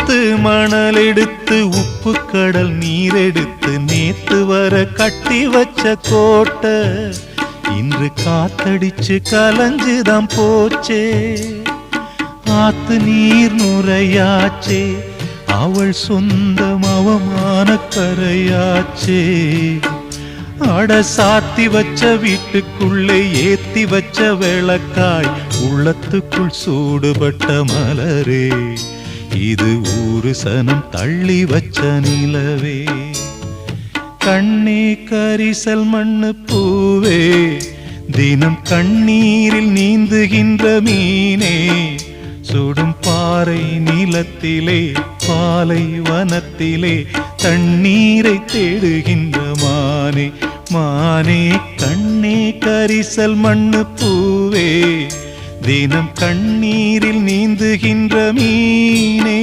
எடுத்து மணல் எடுத்து உப்பு கடல் நீர் எடுத்து நேத்து வர கட்டி வச்ச கோட்டை இன்று காத்தடிச்சு கலஞ்சுதான் போச்சே. ஆத்து நீர் நுரையாச்சே, அவள் சொந்தம் அவமான கரையாச்சே. அட சாத்தி வச்ச வீட்டுக்குள்ளே ஏத்தி வச்ச விளக்காய் உள்ளத்துக்குள் சூடுபட்ட மலரே, இது ஊரு சனம் தள்ளி வச்ச நிலவே. கண்ணே கரிசல் மண்ணு பூவே, தினம் கண்ணீரில் நீந்துகின்ற மீனே, சுடும் பாறை நிலத்திலே பாலை வனத்திலே தண்ணீரை தேடுகின்ற மானே. மானே கண்ணே கரிசல் மண்ணு பூவே, தினம் கண்ணீரில் நீந்துகின்ற மீனே.